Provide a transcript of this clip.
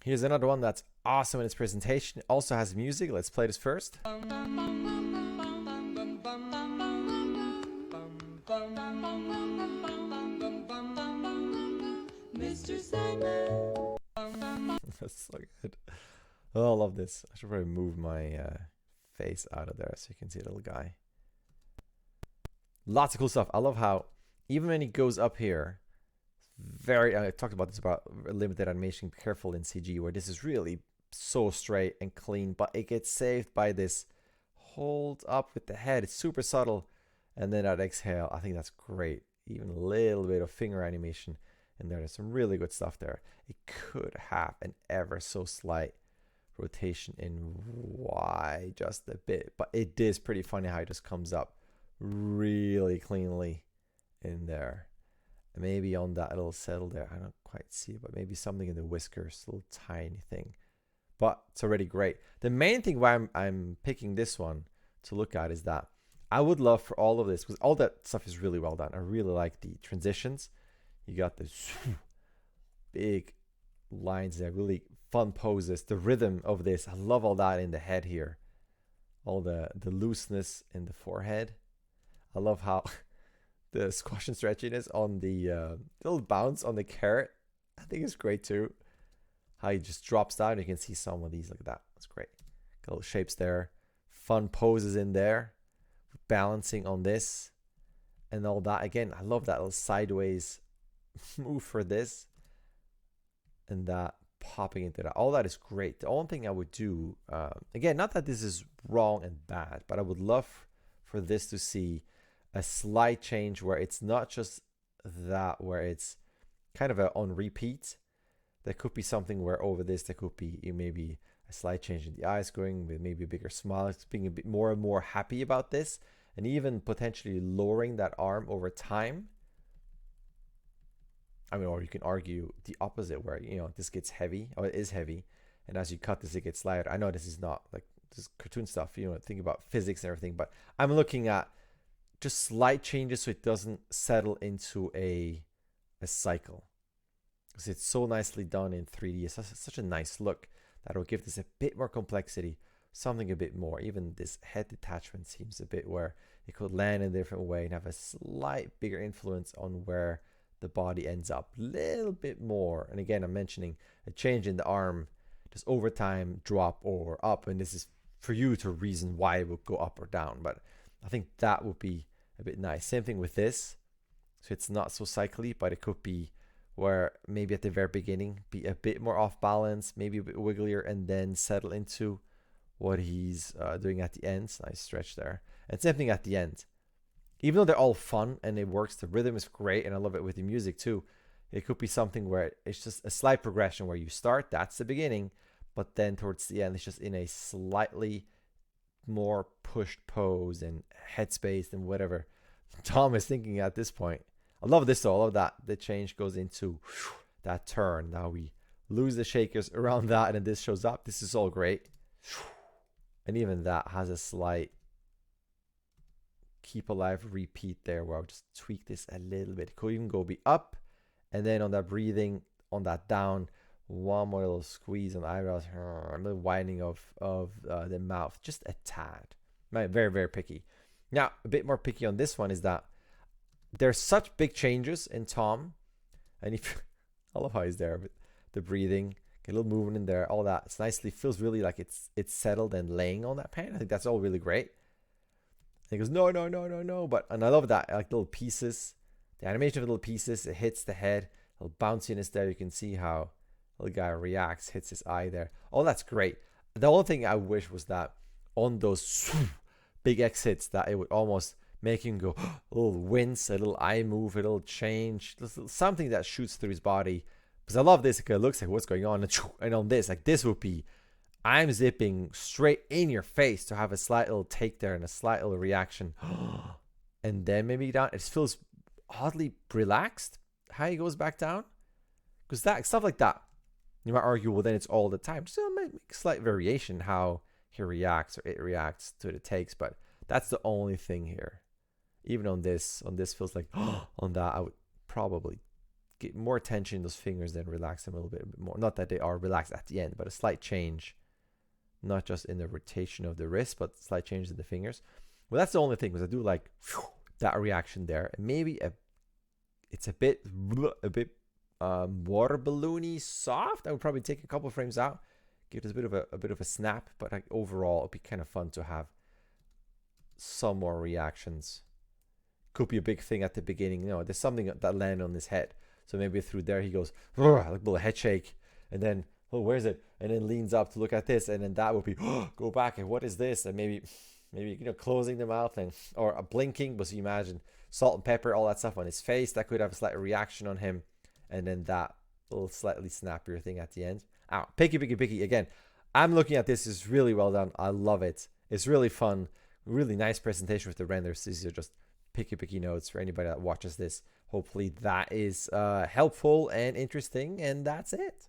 Here's another one that's awesome in its presentation. It also has music. Let's play this first. Mr. Simon. That's so good. Oh, I love this. I should probably move my face out of there so you can see the little guy. Lots of cool stuff. I love how even when he goes up here, I talked about this about limited animation. Be careful in CG where this is really so straight and clean, but it gets saved by this hold up with the head. It's super subtle, and then that exhale. I think that's great. Even a little bit of finger animation in there. There's some really good stuff there. It could have an ever so slight rotation in Y just a bit, but it is pretty funny how it just comes up really cleanly in there. And maybe on that little settle there, I don't quite see it, but maybe something in the whiskers, a little tiny thing, but it's already great. The main thing why I'm picking this one to look at is that I would love for all of this, because all that stuff is really well done. I really like the transitions. You got the big lines there, really fun poses, the rhythm of this. I love all that in the head here, all the looseness in the forehead. I love how the squash and stretchiness on the little bounce on the carrot. I think it's great too. How he just drops down. You can see some of these like that. That's great. Got little shapes there. Fun poses in there. Balancing on this and all that. Again, I love that little sideways move for this. And that popping into that. All that is great. The only thing I would do, again, not that this is wrong and bad, but I would love for this to see a slight change where it's not just that, where it's kind of on repeat. There could be something where over this, there could be maybe a slight change in the eyes going with maybe a bigger smile. It's being a bit more and more happy about this, and even potentially lowering that arm over time. I mean, or you can argue the opposite where, you know, this gets heavy, or it is heavy, and as you cut this, it gets lighter. I know this is not like this is cartoon stuff, you know, think about physics and everything, but I'm looking at just slight changes so it doesn't settle into a cycle. Because it's so nicely done in 3D. It's such a nice look that will give this a bit more complexity, something a bit more. Even this head detachment seems a bit where it could land in a different way and have a slight bigger influence on where the body ends up. Little bit more. And again, I'm mentioning a change in the arm just over time, drop or up. And this is for you to reason why it would go up or down. But I think that would be a bit nice. Same thing with this. So it's not so cycly, but it could be where maybe at the very beginning be a bit more off balance, maybe a bit wigglier, and then settle into what he's doing at the end. Nice stretch there. And same thing at the end. Even though they're all fun and it works, the rhythm is great, and I love it with the music too. It could be something where it's just a slight progression where you start, that's the beginning, but then towards the end, it's just in a slightly more pushed pose and headspace and whatever Tom is thinking at this point. I love this though. I love that the change goes into that turn. Now we lose the shakers around that, and then this shows up. This is all great. And even that has a slight keep alive repeat there where I'll just tweak this a little bit. It could even go be up, and then on that breathing, on that down, one more little squeeze on the eyebrows, a little widening of the mouth, just a tad. Very, very picky. Now, a bit more picky on this one is that there's such big changes in Tom, and if I love how he's there, but the breathing, get a little movement in there, all that. It's nicely, feels really like it's settled and laying on that pan. I think that's all really great. And he goes, no, no, no, no, no. And I love that, I like little pieces, the animation of little pieces. It hits the head, a little bounciness there. You can see how the guy reacts, hits his eye there. All that's great. The only thing I wish was that on those big X hits, that it would almost make him go a little wince, a little eye move, a little change, something that shoots through his body. Because I love this, it looks like what's going on. And on this, like this would be, I'm zipping straight in your face to have a slight little take there and a slight little reaction. And then maybe down, it feels oddly relaxed how he goes back down. Because that stuff like that, you might argue, well, then it's all the time. So it might make a slight variation how he reacts or it reacts to the takes. But that's the only thing here. Even on this feels like, on that, I would probably get more tension in those fingers, then relax them a little bit more. Not that they are relaxed at the end, but a slight change, not just in the rotation of the wrist, but slight changes in the fingers. Well, that's the only thing, because I do like that reaction there. And maybe it's a bit water balloony soft. I would probably take a couple of frames out, give this a bit of a snap, but like overall it'd be kind of fun to have some more reactions. Could be a big thing at the beginning. You know, there's something that landed on his head, so maybe through there he goes like a little head shake, and then oh, where's it? And then leans up to look at this, and then that would be go back and what is this? And maybe you know, closing the mouth and or a blinking. But so you imagine salt and pepper, all that stuff on his face, that could have a slight reaction on him, and then that little slightly snappier thing at the end. Ow, picky again. I'm looking at this, is really well done. I love it. It's really fun, really nice presentation with the renders. These are just picky notes for anybody that watches this. Hopefully that is helpful and interesting, and that's it.